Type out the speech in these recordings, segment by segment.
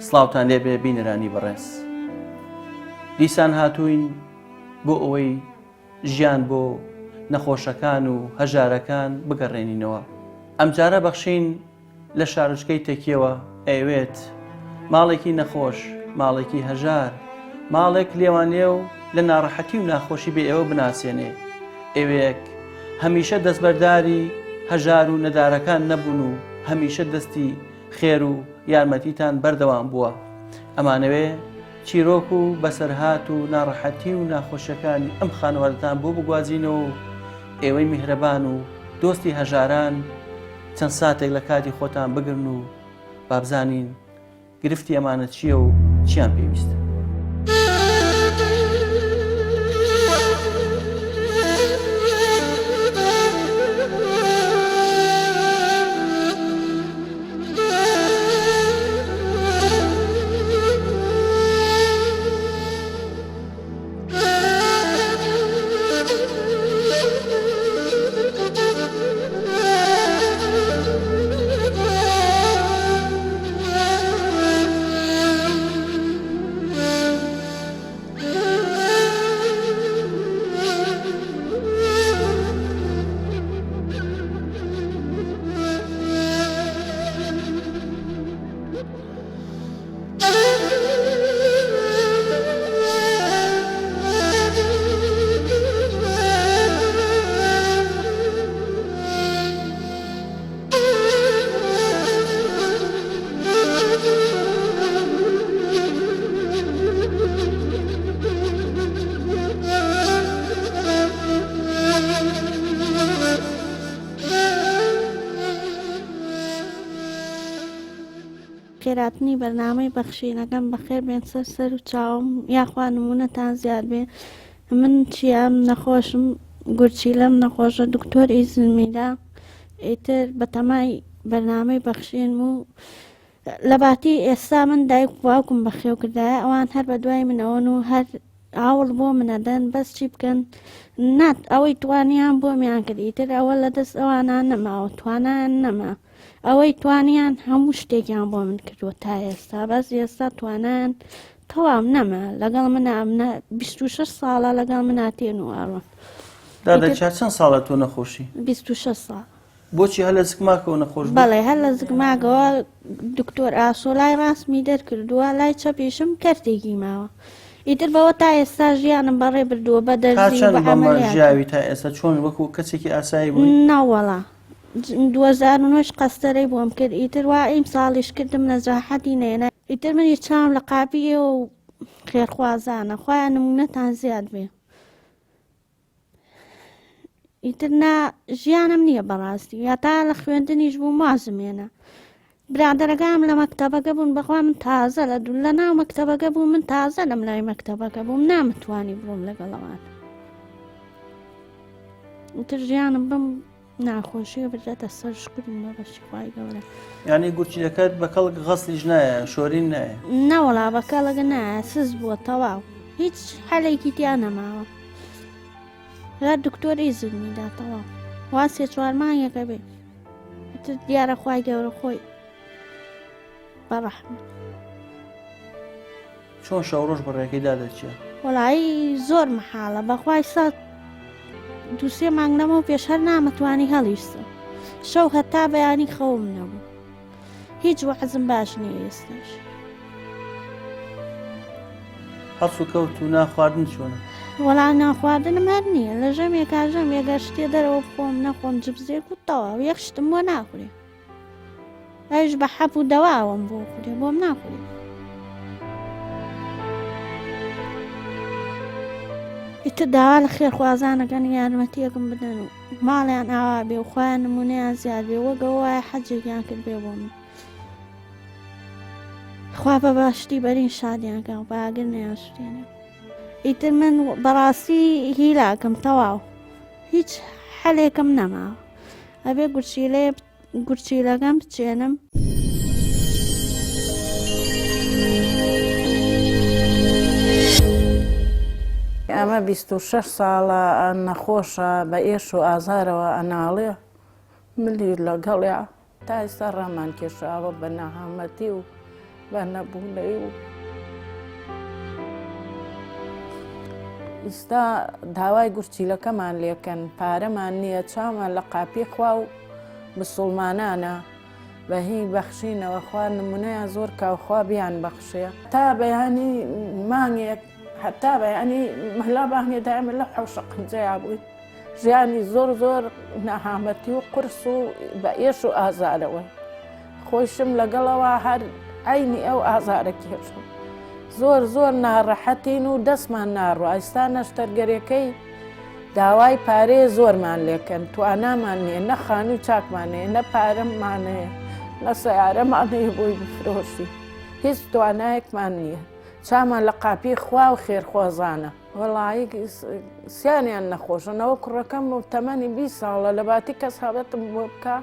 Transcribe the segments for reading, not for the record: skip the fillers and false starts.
سڵاوتان لێبێ بینەرانی بەڕێز. دیسان هاتووین بۆ ئەوەی ژیان بۆ نەخۆشەکان و هەژارەکان بگەڕێنینەوە. ئەمجارە بەخشین لە شارچکەی تەکیەوە ئەوێت ماڵێکی نەخۆش، ماڵێکی هەژار، ماڵێک لێوانێ و لە ناڕەحەتی و ناخۆشی بێ ئێوە بناسیێنێ. ئێوەیەک هەمیشە دەستبەرداری هەژار و نەدارەکان نەبوون و هەمیشە دەستی خێر و یارمەتیتان بەردەوام بووە. ئەمانەوێ چیرۆک و بەسەرهات و ناڕەحەتی و ناخۆشیەکانی ئەم خانەوادەتان بۆ بگوازینەوە و ئێوەی میهرەبان و دۆستی هەژاران چەند ساتێک لە کاتی خۆتان بگرن و بابزانین گرفتی ئەمانە چییە و چیان پێویستە. خێراتنی بەرنامەی بەخشینەکەم بەخێر بێن سەر و چاوم، یاخوا نمونەتان زیاد بێ. من چیام نەخۆشم، گورچیلەم نەخۆشە، دکتۆر ئیزمیدا ئیتر بە تەمای بەرنامەی بەخشین و لە باتی ئێستا من دایک باوکم بەخێو کردایە، ئەوان هەر بە دوای منەوەن و هەر ئاوڵ بۆ منەدەن بەس چی بکەن نات ئەوەی توانیان بۆ میان کرد. ئیتر ئەوە لە دەست ئەوانان نەماوە، توانیان نەما، ئەوەی توانیان هەموو شتێکیان بۆ من کردووە تا ئێستا، بەس ئێستا توانیان تەواو نەما. لەگەڵ منە 26 ساڵە لەگەڵ مناتێن و ئاڕۆن. دادەچات چەند ساڵە تۆ نەخۆشی؟ 26 ساڵ. بۆچی هەر لە زگماکەوە نەخۆش بوو؟ بەڵێ هەر لە زگماکەوە دکتۆر ئاسۆ لای ڕاستمی دەرکردووە، لای چەپێشم کەرتێکی ماوە. ئیتر بەوە تا ئێستا ژیانم بەڕێ بردووە بە دەرزی و بە عەمەلیات. ژیاوی تا ئێستا چۆن وەکو کەسێکی ئاسایی بووی؟ ناوەڵا 2009 قەستەرەی بۆم کرد، ئیتر وا ئیم ساڵیش کردم نەجاحەتی نێنە. ئیتر منی چام لە قاپیە و خێرخوازانە، خۆیان نمونەتان زیاد بێ. ئیتر ژیانم نییە بەڕاستی، یا تا لە خوێندنیش بوو مازمێنە. برادەرەکەم لە مەکتەبەکە بوون، بەخوا من تازە لە ناو مەکتەبەکە بوو، من تازە لەم لای مەکتەبەکە بووم، نامتوانی بڕۆم لەگەڵەوان. ئیتر ژیانم بم ناخۆشیە بردەتە سەر شکرم بە بەشی خوای گەورە. یعنی گورچیلەکەت بە کەڵک غەسلیش نایە، شۆرین نایە؟ نەوەڵا بە کەڵک نایە، سز بووە تەواو، هیچ حەلێکی تیا نەماوە. هەر دکتۆر ئیزمیدا تەواو وا 3-4 مانگێکە بێ. ئیتر دیارە خوای گەورە خۆی بەڕەحمە. چۆن شەو ڕۆژ بەڕێکەی دادەچێ؟ وەڵایی زۆر مەحاڵە، بەخوای سات 2-3 مانگ لەمەوە پێش هەر نامەتوانی هەڵیشتە. شەو هەتا بەیانی خەوم نەبوو، هیچ وەحزم باش نییە ئێستاش. هەڵس و کەوت و ناخواردن چۆنە؟ وەڵا ناخواردنم هەر نییە، لە ژەمێکا ژەمێگە شتێ دەرەوە بخۆم نەخۆم جبزێک و تەواو یەک شتم بۆ ناخورێ. ئەوش بە حەب و دەواوم بۆ خورێ، بۆم ناخورێ. ئیتر داوا لە خێرخوازانەکەن یارمەتیەکم بدەن و ماڵیان ئاوا بێ و خۆیان نمونەیان زیاد بێ، وەگەوە وایە حەجێکیان کرد بێ بۆ من. خوا بە باشتی بەرین شادیانکە و باگر نەیان شتێنێ. ئیتر من بەڕاستی هیلاکەم تەواو، هیچ حەلێکم نەماوە، ئەبێ گورچیلەکەم بچێنم. ئەمە 26 ساڵە نەخۆشە بە ئێش و ئازارەوە ئەناڵێ، ملی لەگەڵیا تا ئێستا ڕامان کێشاوە بە نەهامەتی و بە نەبوونەوەی و ئێستا داوای گورچیلەکەمان لێکەن پارەمان نییە چامان لە قاپی خوا و مسڵمانانە بەهی بەخشینەوە خوا نمونەیە زۆر کاوخوا بیان بەخشێ تا بەیانی مانگێک حتا بەیانی مەلا بانگێ دائمە لە حەوشە قنجەیا بووین ژیانی زۆر زۆر نەهامەتی و قرس و بە ئێش و ئازارەوەی خۆشم لەگەڵەوە هەر عینی ئەو ئازارە کێشم زۆر زۆر ناڕەحەتین و دەستمان ناڕوە ئێستا نەشتەرگەرەکەی داوای پارەیە زۆرمان لێکەن توانامان نییە نە خانووی چاکمانەیە نە پارەمانەیە نە سەیارەمانەیە بۆی بفرۆشی هیچ توانایەکمان نییە چامان لە قاپی خوا و خێرخۆزانە وەڵایی سییانیان نەخۆشنەوە کوڕەکەم و تەمەنی 20 ساڵە لە باتی کەس هاوێتم بۆ بکە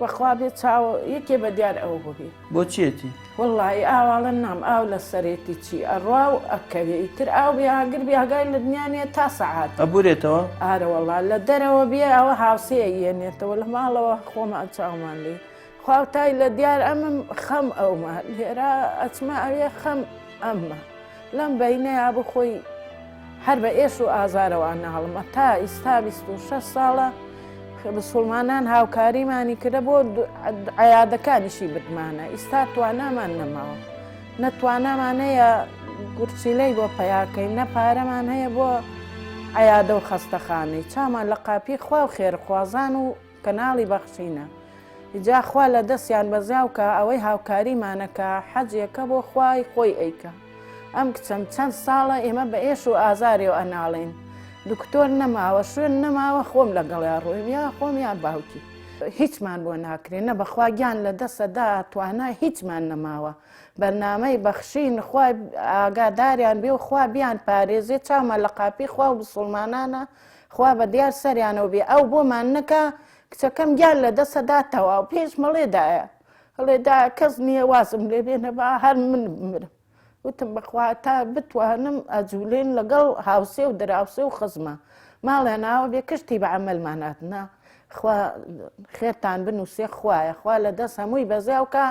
بەخوا بێت چاوە یەکێ بە دیار ئەوە ببێ بۆ چێتی وەڵی ئاواڵە نام ئاو لە سەرێتی چی ئەڕوا و ئەکەوێ ئیتر ئاو بێهاگر بێهگای لە دنیاانە تا سەعات ئەبورێتەوە ئارەوەڵا لە دەرەوە بێ ئەوە هاوسەیە یێنێتەوە لە ماڵەوە خۆمان چاومان لێ خواوتای لە دیار ئەمم خەم ئەومان لێرە ئەچمە ئەوێ خەم ئەممە لەم بەینەیە بخۆی هەر بە ئێش و ئازارەوە ناڵمە تا ئیستا 26 ساڵە مسڵمانان هاوکاریمانی کردە بۆ عیادەکانیشی بتمانە ئیستا توانامان نەماوە نەتوانامان هەیە گورچیلەی بۆ پەیاکەین نە پارەمان هەیە بۆ عیادە و خەستەخانەی چامان لە قاپی خوا و خێرخوازان و کەناڵی بەخشینە جا خوا لە دەستیان بەزاوکە ئەوەی هاوکاریمانەکە حەجێکە بۆ خوای خۆی ئەیکە ئەم کچەم چەند ساڵە ئێمە بە ئێش و ئازارێ و ئەناڵێن دکتۆر نەماوە شوێن نەماوە خۆم لەگەڵیا ڕۆیم یا خۆم یا باوکی هیچمان بۆ ناکرێن نە بەخوا گیان لە دەستەدا توانای هیچمان نەماوە بەرنامەی بەخشین خوا ئاگاداریان بێ و خوا بیان پارێزێ چاومە لە قاپی خوا و مسڵمانانە خوا بە دیار سەریانەوە بێ ئەو بۆمان نەکە کچەکەم گیان لە دەستەدا تەواو پێش مەڵێدایە هەڵێدا کەس نییە وازم لێ بێنە با هەر من بمرم وتم بەخوا تا بتوانم ئەجوولێن لەگەڵ هاوسێ و دراوسێ و خزمە ماڵێ ناوە بێ کشتی بە عەمەلماناتنا خوا خێرتان بنووسێ خوایە خوا لە دەست هەمووی بەزاوکە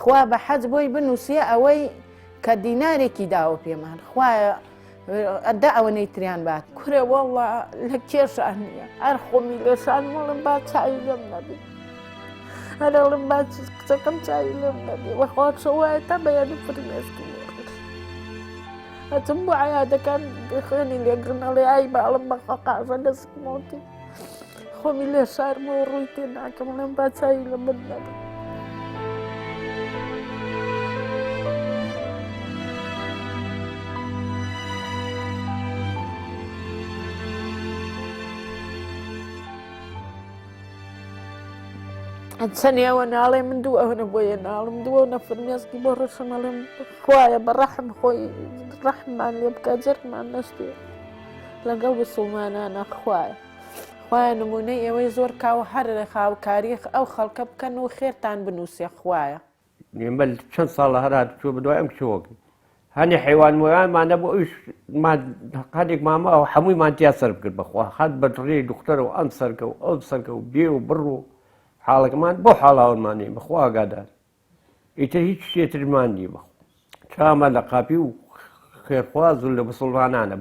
خوا بە حەج بۆی بنووسێ ئەوەی کە دینارێکی داوە پێمان خوایە ئەدا ئەوەنەی تریان بات کورێ وەڵڵا لە کێشان نییە هەر خۆمی لێشان وەڵم با چاوی لێم نەبێ هەرڵم با کچەکەم چاوی لێم نەبێ وەخواکشە وایە تا بەیانی فرمێسکی هەچم بۆ عیادەکان خوێنی لێگرنەڵێ ئای باڵم بەخوا قاژە دەستمۆتی خۆمی لێ شارمەوە ڕووی تێ ناکەم لەم با چاوی لە من نەبێ چەندیەوە ناڵێ من دوو ئەوە بۆیە ناڵم دووە نەفرمێسکی بۆ ڕشنەڵێم خوایە بە ڕەحم خۆی ڕەحممان لێ بکە جەرمان نەشتێ لەگەڵ مسڵمانانە خوایە نمونەی ئێوەی زۆر کاو هەر خاوکاری ئەو خەڵکە بکەن و خێرتان بنووسێ خوایە ئێمە چەند ساڵە هەرات چۆ بەدوای ئەم کشەوەکە هەنی حیوان وەیانمانە بۆ ئەوش هەندێک مامە ئەو هەموویمان تیا سەر بکرد بەخوا هەت بە دڕێ دوختەرەوە ئەم سەرکە و ئەو سەرکە و بێ و بڕ و حاڵەکەمان بۆ حاڵاوانمانەیە بەخوا ئاگادار ئیتر هیچ شێترمان نیە بەخوا چامە لە قاپی و خێرخواز و لە مسڵمانانە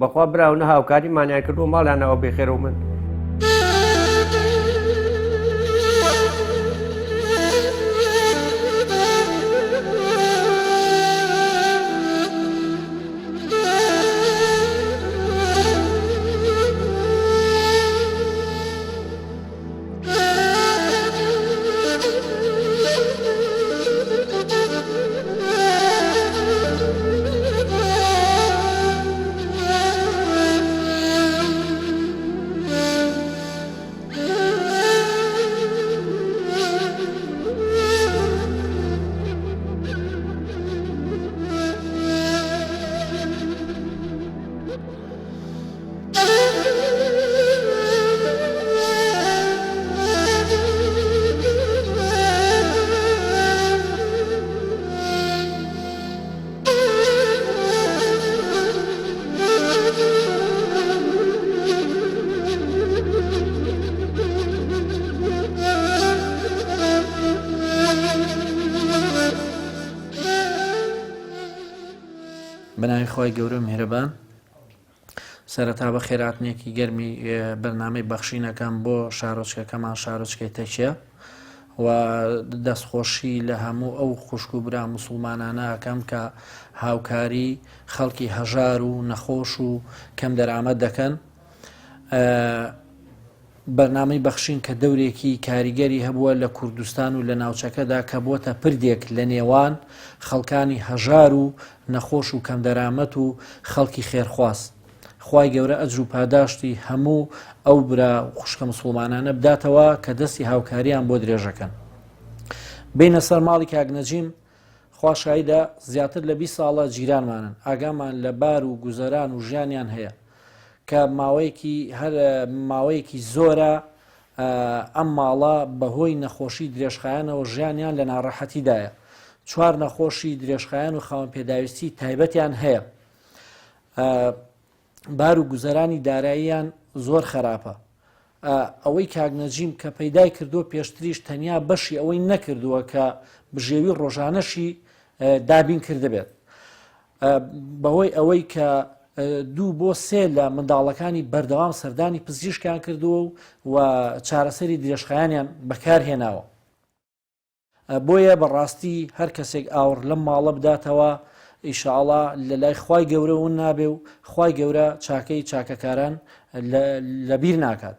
بەخوا براونە هاوکاریمانیان کردو ماڵیانەوە بێخێرە و من بەناوی خۆی گەورە و میهرەبان. سەرەتا بە خێراتنێکی گەرمی بەرنامەی بەخشینەکەم بۆ شارۆچکەکەمان شارۆچکەی تەکیە و دەستخۆشی لە هەموو ئەو خوشک و برا موسڵمانانە ئەەکەم کە هاوکاری خەڵکی هەژار و نەخۆش و کەم دەرامەت دەکەن. بەرنامەی بەخشین کە دەورێکی کاریگەری هەبووە لە کوردستان و لە ناوچەکەدا کە بۆتە پردێک لە نێوان خەڵکانی هەژار و نەخۆش و کەم دەرامەت و خەڵکی خێرخواست. خوای گەورە ئەجر و پاداشتی هەموو ئەو برا خوشکە موسڵمانانە بداتەوە کە دەستی هاوکاریان بۆ درێژەکەن. بینە سەر ماڵی کاگنەجیم خواشاییدا زیاتر لە 20 ساڵە جیرانمانن، ئاگامان لە بار و گوزەران و ژیانیان هەیە کە ماوەیەکی زۆرە ئەم ماڵە بەهۆی نەخۆشی درێژخایانەوە ژیانیان لە ناڕەحەتیدایە. 4 نەخۆشی درێژخایان و خاوەن پێداویستی تایبەتیان هەیە. بار و گوزەرانی داراییان زۆر خراپە. ئەوەی کاگنەجیم کە پەیدای کردووە پێشتریش تەنیا بەشی ئەوەی نەکردووە کە بژێوی ڕۆژانەشی دابین کرده بێت. بەهۆی ئەوەی کە 2 بۆ 3 لە منداڵەکانی بەردەوام سەردانی پزیشکیان کردووە و چارەسەری درێژخایانیان بەکارهێناوە. بۆیە بەڕاستی هەر کەسێک ئاور لەم ماڵە بداتەوە ئیشاءڵڵا لە لای خوای گەورە ون نابێ و خوای گەورە چاکەی چاکەکاران لەبیر ناکات.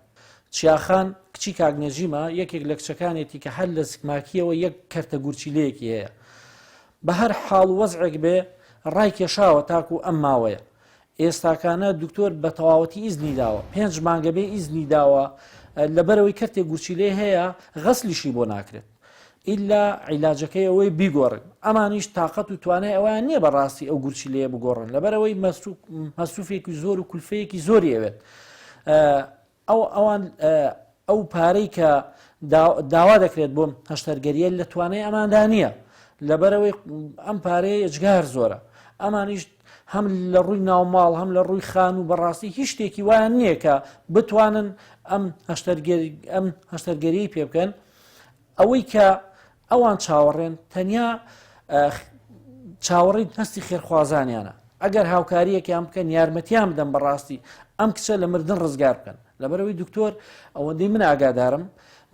چیاخان کچی کاگنەجیمە یەکێک لە کچەکانێتی کە هەر لە سکماکیەوە یەک کەرتە گورچیلەیەکی هەیە. بە هەر حاڵ وەزعێک بێ ڕای کێشاوە تاکو ئەم ماوەیە. ئێستاکانە دکتۆر بە تەواوەتی ئیزنی داوە، 5 مانگە بێ ئیزنی داوە لەبەرەوەی کەرتێک گورچیلێ هەیە غەسلیشی بۆ ناکرێت ئیلا عیلاجەکەی ئەوەی بیگۆڕن. ئەمانیش تااقەت و توانای ئەویان نییە بەڕاستی ئەو گورچیلەیە بگۆڕن لەبەرەوەی مەسروفێکی زۆر و کولفەیەکی زۆری ئەوێت. ئەو پارەی کە داوا دەکرێت بۆم هەشتەرگەریە لە توانای ئەماندا نییە لەبەرەوەی ئەم پارەیە ئەجگار زۆرە. ئەمانیش هەم لە ڕووی ناوماڵ هەم لە ڕووی خان و بەڕاستی هیچ شتێکی وایان نییە کە بتوانن ئەم هەشتەرگەری پێ بکەن. ئەوەی کە ئەوان چاوەڕێن تەنیا چاوەڕی هەستی خێرخوازانیانە. ئەگەر هاوکاریەکیان بکەن یارمەتیان بدەن بەڕاستی ئەم کچە لە مردن ڕزگار بکەن. لەبەرەوەی دکتۆر ئەوەندەی من ئاگادارم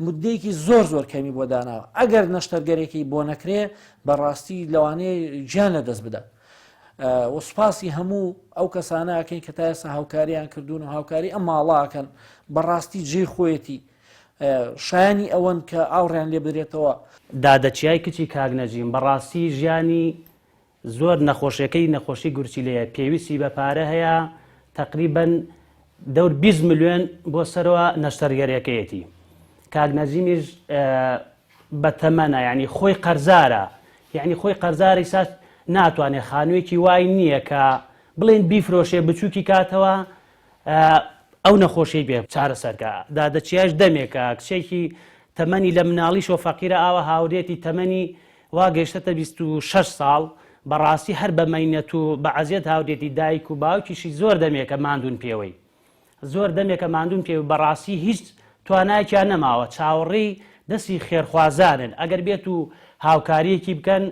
مدەیەکی زۆر کەمی بۆ داناوە. ئەگەر نەشتەرگەرێکی بۆ نەکرێ بەڕاستی لەوانەیە گیان لە دەست بدات. وسپاسی هەموو ئەو کەسانەکەین کە تا ئێستا هاوکاریان کردوون و هاوکاری ئەم ماڵاکەن بەڕاستی جێی خۆیەتی شایانی ئەوەن کە ئاوڕیان لێ بدرێتەوە. دادەچیای کچی کاگنەجیم بەڕاستی ژیانی زۆر نەخۆشی گورچیلەیە پێویستی بە پارە هەیە تقریبەن دەور 20 ملیۆن بۆ سەرەوە نەشتەرگەرەکەیەتی. کاگنەجیمیش بە تەمەنە یعنی خۆی قەرزارە، یعنی خۆی قەرزاری ساس ناتوانێت خانوویەکی وای نییە کە بڵێن بیفرۆشێ بچووکی کاتەوە ئەو نەخۆشی بێ چارەسەرکە. دادەچیاش دەمێکە کچێکی تەمەنی لە مناڵیشەوە فەقیرە ئاوە هاورێتی تەمەنی وا گەیشتە 26 ساڵ بەڕاستی هەر بە مەینەت و بە عەزیەت هاورێتی دایک و باوکیشی زۆر دەمێکە ماندوون پێوەی زۆر دەمێکە ماندوون پێوە بەڕاستی هیچ توانایەکیان نەماوە. چاوەڕێی دەستی خێرخوازانن ئەگەر بێت و هاوکاریەکی بکەن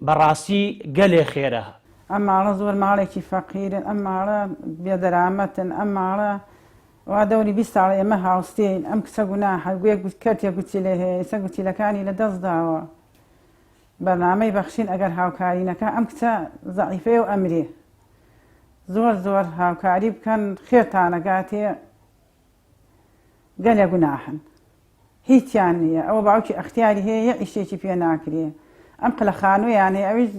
بەڕاستی گەلێ خێرە. ئەم ماڵە زۆر ماڵێکی فەقیرن، ئەم ماڵە بێدەرامەتن، ئەم ماڵە وا دەوری 20 ساڵ ئێمە هاوستین. ئەم کچە گوناحە گوێ کەرتێک گوتیلێ هەیە ئێستا گوتیلەکانی لە دەست داوە. بەرنامەی بەخشین ئەگەر هاوکاری نەکە ئەم کچە زەعیفەیە و ئەمرێ. زۆر هاوکاری بکەن خێرتانەگاتێ گەلێ گوناحن هیچیان نییە. ئەوە باوکی ئەختیاری هەیە یە ئیشتێکی پێ ناکرێ. ئەم قلە خانوویان هەیە ئەویش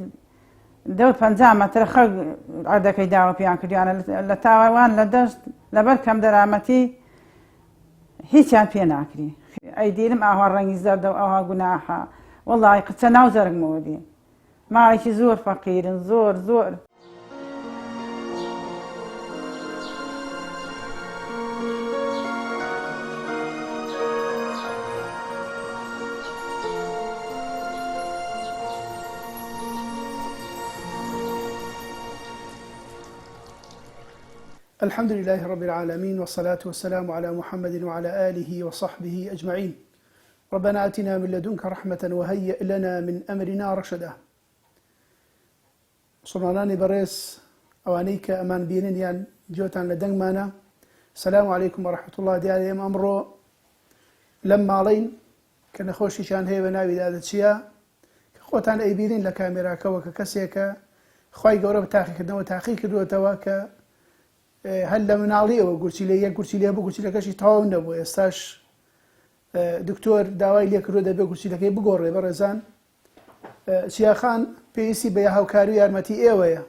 50 مەترە خەڵک عەردەکەی داوە پێیان کردیانە لە تاوان لە دەشت لەبەر کەم دەرامەتی هیچیان پێ ناکری. ئەی دیرم ئاوا ڕەنگی زەردە و ئەوها گوناحە وەڵڵی قچە ناو زەرگمەوە دی ماڵێکی زۆر فەقیرن زۆر. الحمد لله رب العالمين والصلاة والسلام على محمد وعلى آله وصحبه أجمعين. ربنا آتنا من لدنك رحمة وهيئ لنا من أمرنا رشدا. مسلمانانی بەڕێز ئەوانەی کە ئەمان بینن یان جۆتان لە دەنگمانە سەلام عەلەیکم وەڕەحمەتوڵڵا دیارە ئێمە ئەمڕۆ لەم ماڵەین کە نەخۆشیشان هەیە بە ناوی دادەچیە کە خۆتان ئەیبینین لە کامێراکەوە کە کەسێکە خوای گەورە بە تاقیکردنەوە تاقی کردوێتەوە کە هەر لە مناڵیەوە گورچیلە یەک گورچیلە بوو گورچیلەکەشی تەواو نەبوو ئێستاش دکتۆر داوای لێ کردو دەبێ گورچیلەکەی بگۆڕێ بەڕێزان چیاخان پێویستی بە هاوکاری و یارمەتی ئێوەیە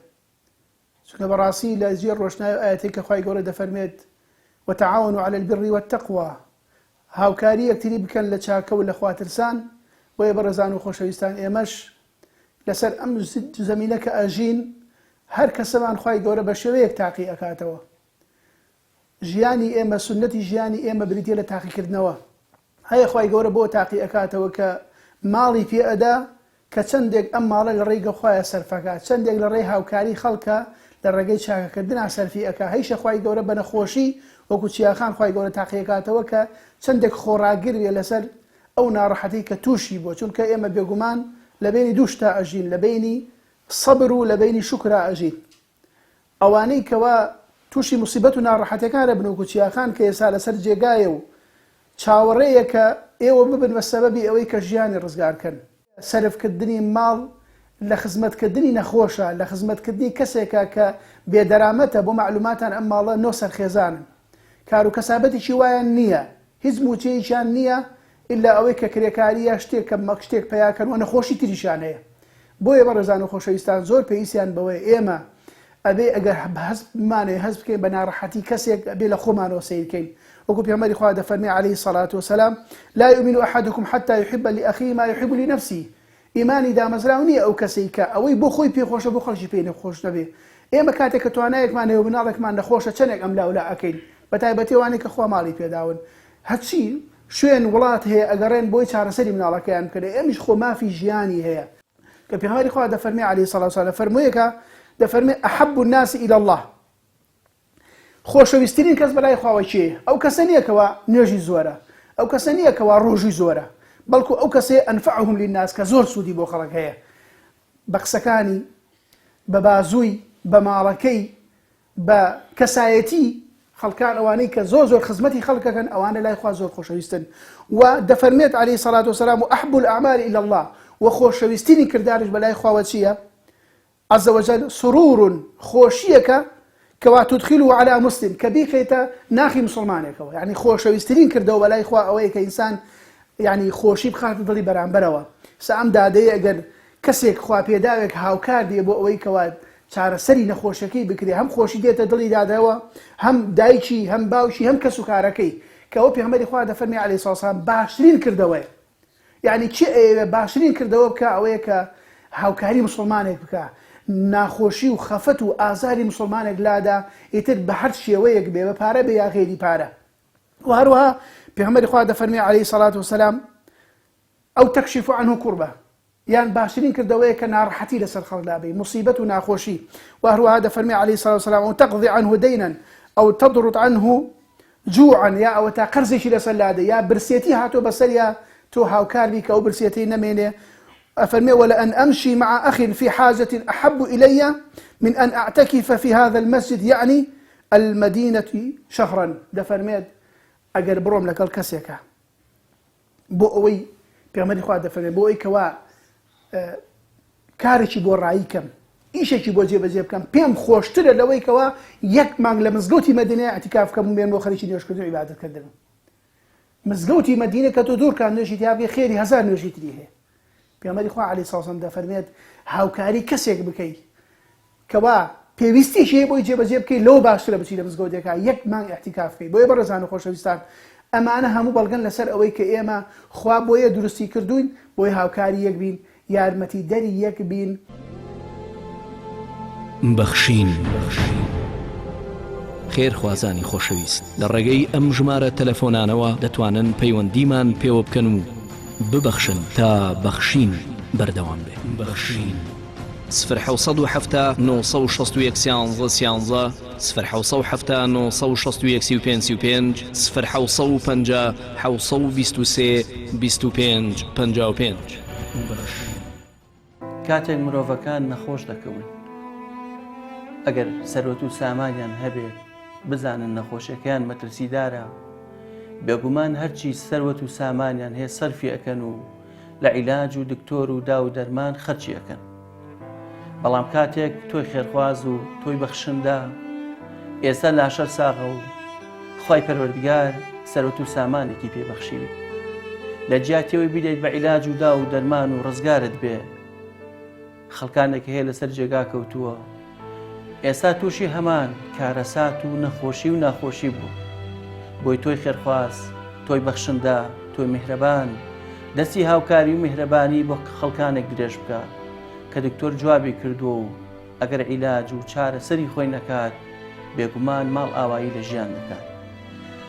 چونکە بەڕاستی لە ژێر ڕۆژناوی ئاەتی کە خوای گەورە دەفەرمێت وتعاونوا على البر والتقوى هاوکاری یەکتری بکەن لە چاکە و لە خواترسان بۆیە بەڕێزان و خۆشەویستان ئێمەش لەسەر ئەم زەمینە کە ئەژین هەر کەسەمان خوای گەورە بە شێوەیەک تاقی ئەکاتەوە ژیانی ئێمە سنەتی ژیانی ئێمە بریتە لە تاقیکردنەوە هەیە خوای گەورە بۆ تاقی ئەکاتەوە کە ماڵی پێ ئەدا کە چەندێک ئەم ماڵە لە ڕێی گەخوایە سەرفەکات چەندێک لە ڕێی هاوکاری خەڵکە لە ڕێگەی چاکەکردنا سەرفی ئەکا هەیشە خوای گەورە بە نەخۆشی وەکو چیاخان خوای گەورە تاقی ئەکاتەوە کە چەندێک خۆڕاگیرێ لەسەر ئەو ناڕەحەتی کە تووشی بۆ چونکە ئێمە بێگومان لە بینی دوو شتا ئەژین لە بینی سەبر و لە بینی شوکرا ئەژین ئەوانەی کەوا تووشی موسیبەت و ناڕەحەتەکان دەبن وەکو چیاخان کە ئێستا لەسەر جێگایە و چاوەڕێیە کە ئێوە ببن بە سەبەبی ئەوەی کە ژیانی ڕزگارکەن سەرفکردنی ماڵ لە خزمەتکردنی نەخۆشە لە خزمەتکردنی کەسێکە کە بێدەرامەتە بۆ معلوماتان ئەم ماڵە نۆ سەرخێزانن کار و کەسابەتێکی وایان نییە هیچ موچەیەکیان نییە ئللا ئەوەی کە کرێکاریە شتێک کە مەک شتێک پەیاکەنەوە نەخۆشی تریشان هەیە بۆیە بەڕێزان و خۆشەویستان زۆر پێویستیان بەوەی ئێمە ئەبێ ئەگەر هەست بمانێ هەست بکەین بە ناڕەحەتی کەسێک ئەبێ لە خۆمانەوە سیرکەین وەکو پێغەمبەری خوا دەفەرمێ عەلەیهی الصەلاة والسەلام لا يؤمن أحدكم حتى يحب لأخيه ما يحب لنفسه ئیمانی دامەزراو نییە ئەو کەسەی کە ئەوەی بۆ خۆی پێخۆشە بۆ خەڵکی پێی نەخۆش نەبێ ئێمە کاتێک کە توانایەکمان هەیە و مناڵێکمان نەخۆشە چەندێک ئەم لاولا ئەکەین بە تایبەتی ئەوانەی کە خوا ماڵی پێداون هەرچی شوێن وڵات هەیە ئەگەڕێن بۆی چارەسەری مناڵەکەیان بکرێ ئێمەش خۆ مافی ژیانی هەیە کە پێغەمبەری خوا دەفەرمێ عەلەیهی الصەلاة والسەلام فەرموویەکە دەفەرمێ ئەحەبُ الناس إلى الله خۆشەویستترین کەس بەلای خواوە کێیە ئەو کەسە نییە کەوا نوێژی زۆرە ئەو کەسە نییە کەوا ڕۆژی زۆرە بەڵکو ئەو کەسێ ئەنفعهم للناس کە زۆر سوودی بۆ خەڵک هەیە بە قسەکانی بە بازووی بە ماڵەکەی بە کەسایەتی خەڵکان ئەوانەی کە زۆر زۆر خزمەتی خەڵکەکەن ئەوانە لای خوا زۆر خۆشەویستن و دەفەرمێت عەلەیهی الصەلاة والسەلام وأحب الأعمال إلى الله وخۆشەویستترین کردارش بەلای خواوە چییە عز وجل سرور خۆشیەکە کەوا تدخله على مسلم کە بیخێتە ناخی مسلمانێکەوە یعنی خۆشەویستترین کردەوە بەلای خوا ئەوەیە کە ئینسان یعنی خۆشی بخاتە دڵی بەرامبەرەوە سا ئەم دادەیە ئەگەر کەسێک خوا پێداوێک هاوکار دێ بۆ ئەوەی کەوا چارەسەری نەخۆشەکەی بکرێ هەم خۆشی دێتە دڵی دادەوە هەم دایکی هەم باوکی هەم کەس و کارەکەی کە ئەوە پێغەمبەری خوا دەفەرمێ عەلەیهی الصەلاة والسەلام باشترین کردەوەیە یعنی چی ئەوێ باشترین کردەوە بکە ئەوەیە کە هاوکاری مسلمانێک بکە ناخۆشی و خەفەت و ئازاری مسلمانێک لادا ئیتر بە هەر شێوەیەک بێ بە پارە بێ یا غێری پارە و هەروەها پێغەمبەری خوا دەفەرمێ عەلەیهی الصەلاة والسەلام ئەو تەکشف عنه کوڕبە یان باشترین کردەوەیە کە ناڕەحەتی لەسەر خەڵکدا بێ موسیبەت و ناخۆشی و هەروەها دەفەرمێ عەلەیهی الصەلاة والسەلام ئەو تەقضی عنه دەینا ئەو تەضرد عنه جوعا یا ئەوە تا قەرزێکی لەسەر لادە یا برسێتی هاتۆ بەسەر یا تۆ هاوکار بی کە ئەو برسێتی نەمێنێ أفرمي ولأن أمشي مع أخ في حاجة أحب إلي من أن أعتكف في هذا المسجد يعني المدينة شهرا دفرميد أجر بروم لك الكسيكا بوئي بيغمري خواه دفرمي بوئي كوا كارشي بو رأيكم إيشي بو جيب كم بيم خوشتر لوي كوا يك مانگ لمزقوتي مدينة اعتكاف كم بين بو خليشي نيوش كدو عبادة كدن مزقوتي مدينة كتو دور كان نوشي تيابي خيري هزار نوشي تريه پێغەمبەری خوا عەلەیهی الصەلاة والسەلام دەفەرمێت هاوکاری کەسێک بکەی کەوا پێویستیشی بۆی جێبەجێ بکەی لەو باشترە بچی لە مزگەوتێکە یەک مانگ احتیکاف بکەی بۆیە بەڕێزان و خۆشەویستان ئەمانە هەموو بەڵگەن لەسەر ئەوەی کە ئێمە خوا بۆیە دروستی کردوین بۆی هاوکاری یەک بین یارمەتی دەری یەک بین بەخشین خێرخوازانی خۆشەویست لە ڕێگەی ئەم ژمارە تەلەفۆنانەوە دەتوانن پەیوەندیمان پێوە بکەن و ببەخشن تا بەخشین بەردەوام بێ بەخشین 0770 961 11 0770 961 35 0750 723 25 55 کاتێک مرۆڤەکان نەخۆش دەکەون ئەگەر سەرۆت و سامانیان هەبێت بزانن نەخۆشیەکەیان مەترسیدارە، بێگومان هەرچی سەروەت و سامانیان هەیە سەرفی ئەەکەن و لە عیلاج و دکتۆر و دا و دەرمان خەرچی ئەەکەن. بەڵام کاتێک تۆی خێرخواز و تۆی بەخشندا ئێستا لاشەر ساغە و خوای پەروەردگار سەرۆت و سامانێکی پێبەخشیوی لە جیاتیەوەی بدەیت بە عیلاج و دا و دەرمان و ڕزگارت بێ. خەڵکانێک هەیە لەسەر جێگا کەوتووە، ئێستا تووشی هەمان کارەسات و نەخۆشی و ناخۆشی بوو. بۆی تۆی خێرخواز، تۆی بەخشندا، تۆی میهرەبان دەستی هاوکاری و میهرەبانی بۆ خەڵکانێک درێژ بکە کە دکتۆر جوابی کردووە و ئەگەر عیلاج و چارە سەری خۆی نەکات بێگومان ماڵ ئاوایی لە ژیان دەکات.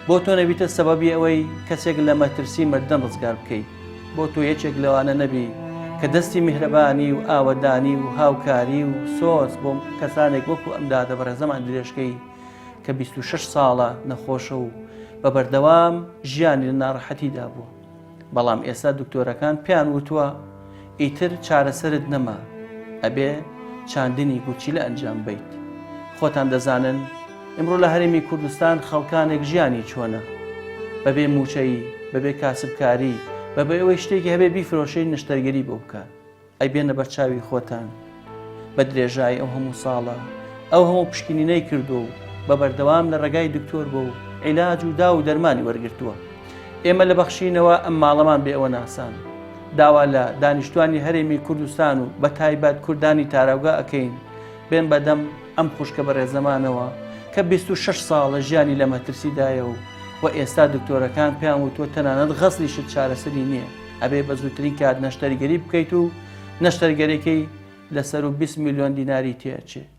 بۆ تۆ نەبیتە سەبەبی ئەوەی کەسێک لە مەترسی مەردەم ڕزگار بکەیت. بۆ تۆ یەکێک لەوانە نەبی کە دەستی میهرەبانی و ئاوەدانی و هاوکاری و سۆز بۆ کەسانێک وەکو ئەمدادە بەڕێزەمان درێژکەی کە 26 ساڵە نەخۆشە و بە بەردەوام ژیانی لە ناڕەحەتیدا بووە. بەڵام ئێستا دکتۆرەکان پێیان وتووە ئیتر چارەسەرت نەما، ئەبێ چاندنی گوچی لە ئەنجام بیت. خۆتان دەزانن ئەمڕۆ لە هەرێمی کوردستان خەڵکانێک ژیانی چۆنە، بەبێ موچەی، بەبێ کاسبکاری، بەبێ ئەوەی شتێکی هەبێ بیفرۆشەی نەشتەرگەری بۆ بکە. ئەی بێنە بەرچاوی خۆتان بە درێژایی ئەو هەموو ساڵە ئەو هەموو پشکنینەی کردو و بە بەردەوام لە ڕێگای دکتۆر بۆ و عیلاج و دا و دەرمانی وەرگرتووە. ئێمە لە بەخشینەوە ئەم ماڵەمان بێ ئەوە ناسان. داوا لە دانیشتوانی هەرێمی کوردستان و بە تایبەت کوردانی تاراوگا ئەەکەین بێن بەدەم ئەم خوشکە بەڕێزەمانەوە کە 26 ساڵە ژیانی لە مەترسیدایە و ئێستا دکتۆرەکان پێیان وتووە تەنانەت غەسلیشت چارەسەری نییە، ئەبێ بە زووترین کات نەشتەرگەری بکەیت و نەشتەرگەرەکەی لەسەر و 20 میلیۆن دیناری تێچێت.